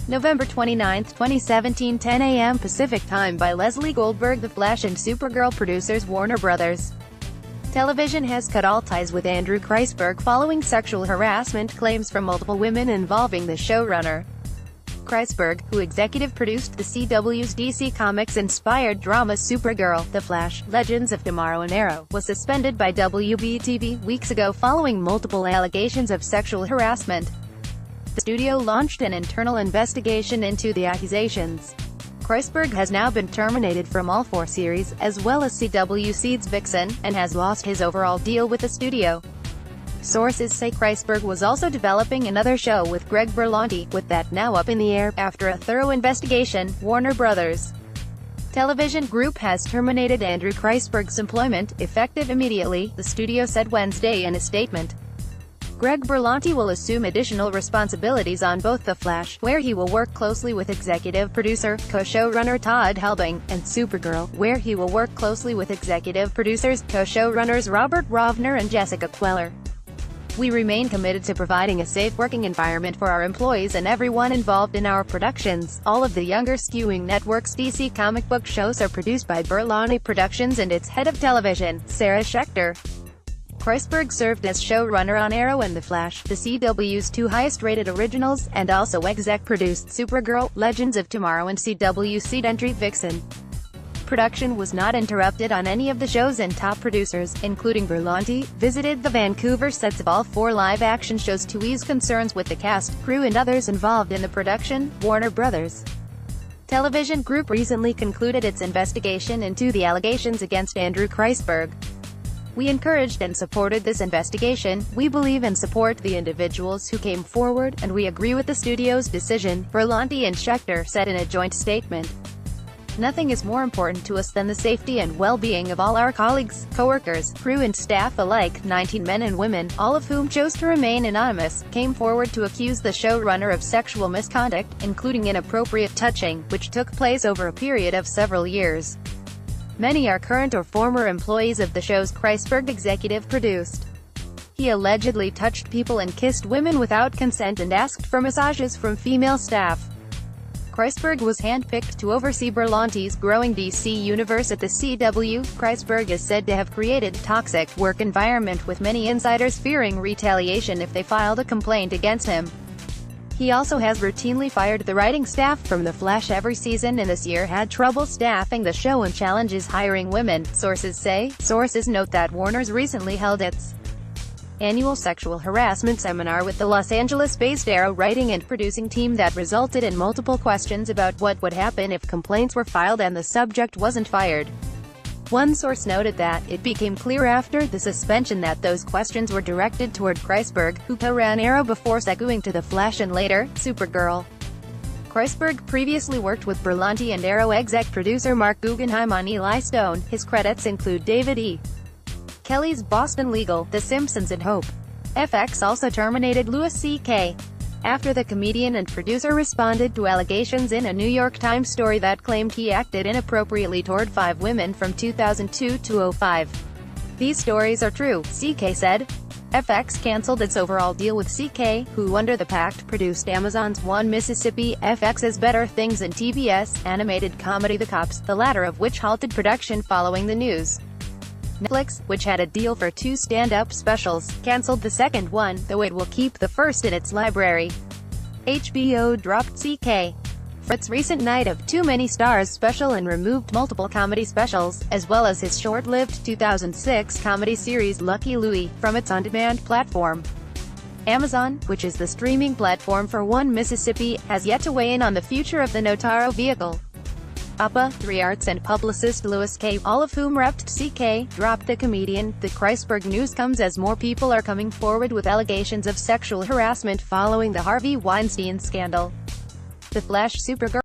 November 29, 2017, 10 a.m. Pacific Time by Leslie Goldberg. The Flash and Supergirl producers Warner Brothers. Television has cut all ties with Andrew Kreisberg following sexual harassment claims from multiple women involving the showrunner. Kreisberg, who executive produced the CW's DC Comics-inspired drama Supergirl, The Flash, Legends of Tomorrow and Arrow, was suspended by WB-TV weeks ago following multiple allegations of sexual harassment. The studio launched an internal investigation into the accusations. Kreisberg has now been terminated from all 4 series, as well as CW's Vixen, and has lost his overall deal with the studio. Sources say Kreisberg was also developing another show with Greg Berlanti, with that now up in the air. After a thorough investigation, Warner Brothers. Television Group has terminated Andrew Kreisberg's employment, effective immediately, the studio said Wednesday in a statement. Greg Berlanti will assume additional responsibilities on both The Flash, where he will work closely with executive producer, co-showrunner Todd Helbing, and Supergirl, where he will work closely with executive producers, co-showrunners Robert Rovner and Jessica Queller. We remain committed to providing a safe working environment for our employees and everyone involved in our productions. All of the Younger Skewing Network's DC comic book shows are produced by Berlanti Productions and its head of television, Sarah Schechter. Kreisberg served as showrunner on Arrow and The Flash, the CW's 2 highest-rated originals, and also exec-produced Supergirl, Legends of Tomorrow and CW's entry Vixen. Production was not interrupted on any of the shows, and top producers, including Berlanti, visited the Vancouver sets of all 4 live-action shows to ease concerns with the cast, crew and others involved in the production. Warner Brothers. Television Group recently concluded its investigation into the allegations against Andrew Kreisberg. We encouraged and supported this investigation. We believe and support the individuals who came forward, and we agree with the studio's decision, Berlanti and Schechter said in a joint statement. Nothing is more important to us than the safety and well-being of all our colleagues, co-workers, crew and staff alike. 19 men and women, all of whom chose to remain anonymous, came forward to accuse the showrunner of sexual misconduct, including inappropriate touching, which took place over a period of several years. Many are current or former employees of the shows Kreisberg executive produced. He allegedly touched people and kissed women without consent and asked for massages from female staff. Kreisberg was handpicked to oversee Berlanti's growing DC universe at the CW. Kreisberg is said to have created a toxic work environment, with many insiders fearing retaliation if they filed a complaint against him. He also has routinely fired the writing staff from The Flash every season, and this year had trouble staffing the show and challenges hiring women, sources say. Sources note that Warner's recently held its annual sexual harassment seminar with the Los Angeles-based Arrow writing and producing team that resulted in multiple questions about what would happen if complaints were filed and the subject wasn't fired. One source noted that it became clear after the suspension that those questions were directed toward Kreisberg, who co-ran Arrow before segueing to The Flash and later, Supergirl. Kreisberg previously worked with Berlanti and Arrow exec producer Mark Guggenheim on Eli Stone. His credits include David E. Kelly's Boston Legal, The Simpsons and Hope. FX also terminated Louis C.K. after the comedian and producer responded to allegations in a New York Times story that claimed he acted inappropriately toward 5 women from 2002 to 2005. These stories are true, CK said. FX canceled its overall deal with CK, who under the pact produced Amazon's One Mississippi, FX's Better Things and TBS animated comedy The Cops, the latter of which halted production following the news. Netflix, which had a deal for 2 stand-up specials, canceled the second one, though it will keep the first in its library. HBO dropped CK for its recent Night of Too Many Stars special and removed multiple comedy specials, as well as his short-lived 2006 comedy series Lucky Louie, from its on-demand platform. Amazon, which is the streaming platform for One Mississippi, has yet to weigh in on the future of the Notaro vehicle. Appa, 3 Arts and publicist Louis K., all of whom repped CK, dropped the comedian. The Kreisberg news comes as more people are coming forward with allegations of sexual harassment following the Harvey Weinstein scandal. The Flash Supergirl